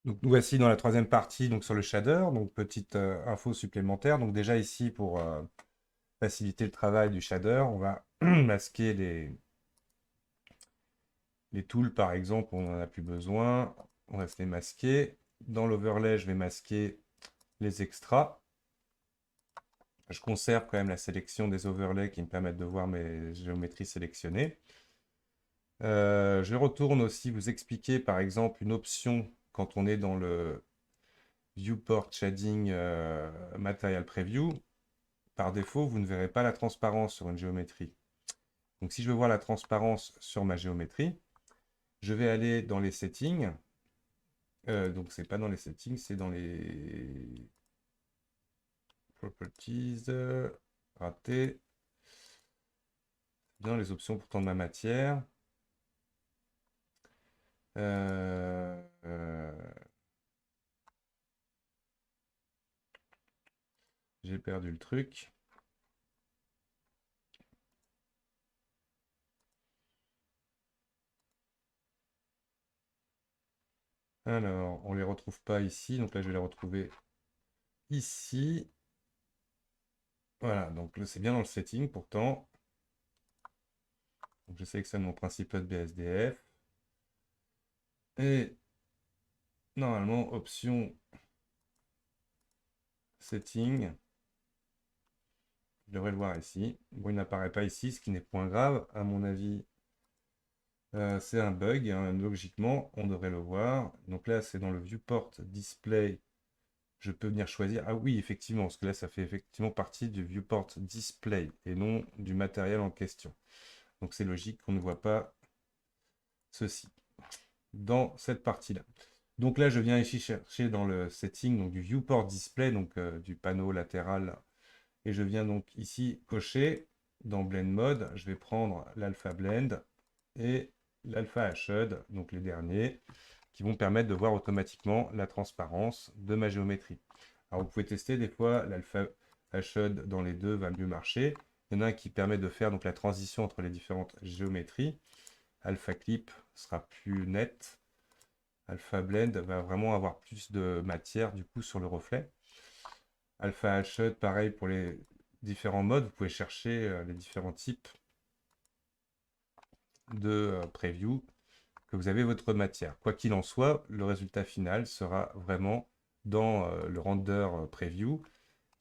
Donc nous voici dans la troisième partie, donc sur le shader, donc petite info supplémentaire. Donc déjà ici, pour faciliter le travail du shader, on va masquer les tools par exemple, on n'en a plus besoin, on va se les masquer. Dans l'overlay, je vais masquer les extras. Je conserve quand même la sélection des overlays qui me permettent de voir mes géométries sélectionnées. Je retourne aussi vous expliquer par exemple une option quand on est dans le Viewport Shading Material Preview. Par défaut, vous ne verrez pas la transparence sur une géométrie. Donc si je veux voir la transparence sur ma géométrie, je vais aller dans les settings. Donc c'est pas dans les settings, c'est dans les properties, raté, dans les options pourtant de ma matière. Euh, euh, j'ai perdu le truc. Alors, on les retrouve pas ici, donc là je vais les retrouver ici. Voilà, donc c'est bien dans le setting pourtant. Donc je sélectionne mon principal BSDF. Et normalement, option setting. Je devrais le voir ici. Bon, il n'apparaît pas ici, ce qui n'est point grave. À mon avis, c'est un bug, hein. Logiquement, on devrait le voir. Donc là, c'est dans le viewport display. Je peux venir choisir. Ah oui, effectivement, parce que là, ça fait effectivement partie du viewport display et non du matériel en question. Donc c'est logique qu'on ne voit pas ceci dans cette partie-là. Donc là, je viens ici chercher dans le setting donc du viewport display, donc du panneau latéral. Et je viens donc ici cocher dans Blend Mode. Je vais prendre l'Alpha Blend et l'Alpha Hashed, donc les derniers, qui vont permettre de voir automatiquement la transparence de ma géométrie. Alors vous pouvez tester des fois, l'Alpha Hashed dans les deux va mieux marcher. Il y en a un qui permet de faire donc la transition entre les différentes géométries. Alpha Clip sera plus net. Alpha Blend va vraiment avoir plus de matière du coup sur le reflet. Alpha Hashed, pareil pour les différents modes. Vous pouvez chercher les différents types de preview que vous avez votre matière. Quoi qu'il en soit, le résultat final sera vraiment dans le render preview.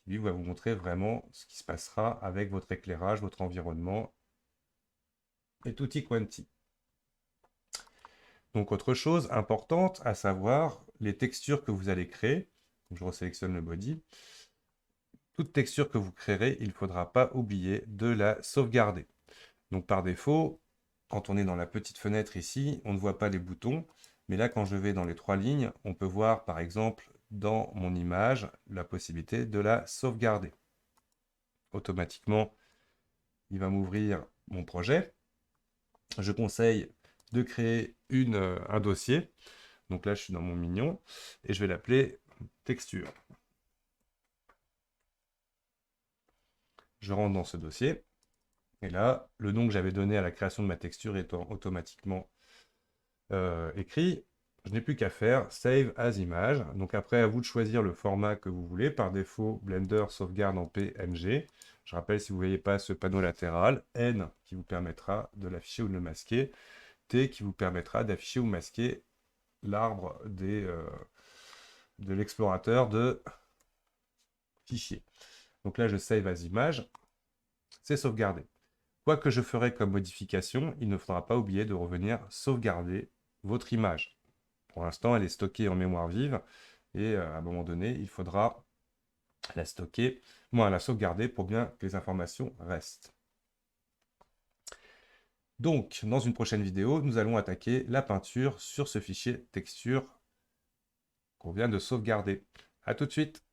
Lui va vous montrer vraiment ce qui se passera avec votre éclairage, votre environnement et tutti quanti. Donc autre chose importante à savoir, les textures que vous allez créer. Donc, je resélectionne le body. Toute texture que vous créerez, il ne faudra pas oublier de la sauvegarder. Donc par défaut, quand on est dans la petite fenêtre ici, on ne voit pas les boutons. Mais là, quand je vais dans les trois lignes, on peut voir par exemple dans mon image la possibilité de la sauvegarder. Automatiquement, il va m'ouvrir mon projet. Je conseille de créer un dossier. Donc là, je suis dans mon mignon et je vais l'appeler texture. Je rentre dans ce dossier. Et là, le nom que j'avais donné à la création de ma texture étant automatiquement écrit, je n'ai plus qu'à faire Save as image. Donc après, à vous de choisir le format que vous voulez. Par défaut, Blender sauvegarde en PNG. Je rappelle, si vous ne voyez pas ce panneau latéral, N qui vous permettra de l'afficher ou de le masquer, T qui vous permettra d'afficher ou masquer l'arbre de l'explorateur de fichiers. Donc là, je Save as image. C'est sauvegardé. Quoi que je ferai comme modification, il ne faudra pas oublier de revenir sauvegarder votre image. Pour l'instant, elle est stockée en mémoire vive et à un moment donné, il faudra la stocker, la sauvegarder pour bien que les informations restent. Donc, dans une prochaine vidéo, nous allons attaquer la peinture sur ce fichier texture qu'on vient de sauvegarder. A tout de suite!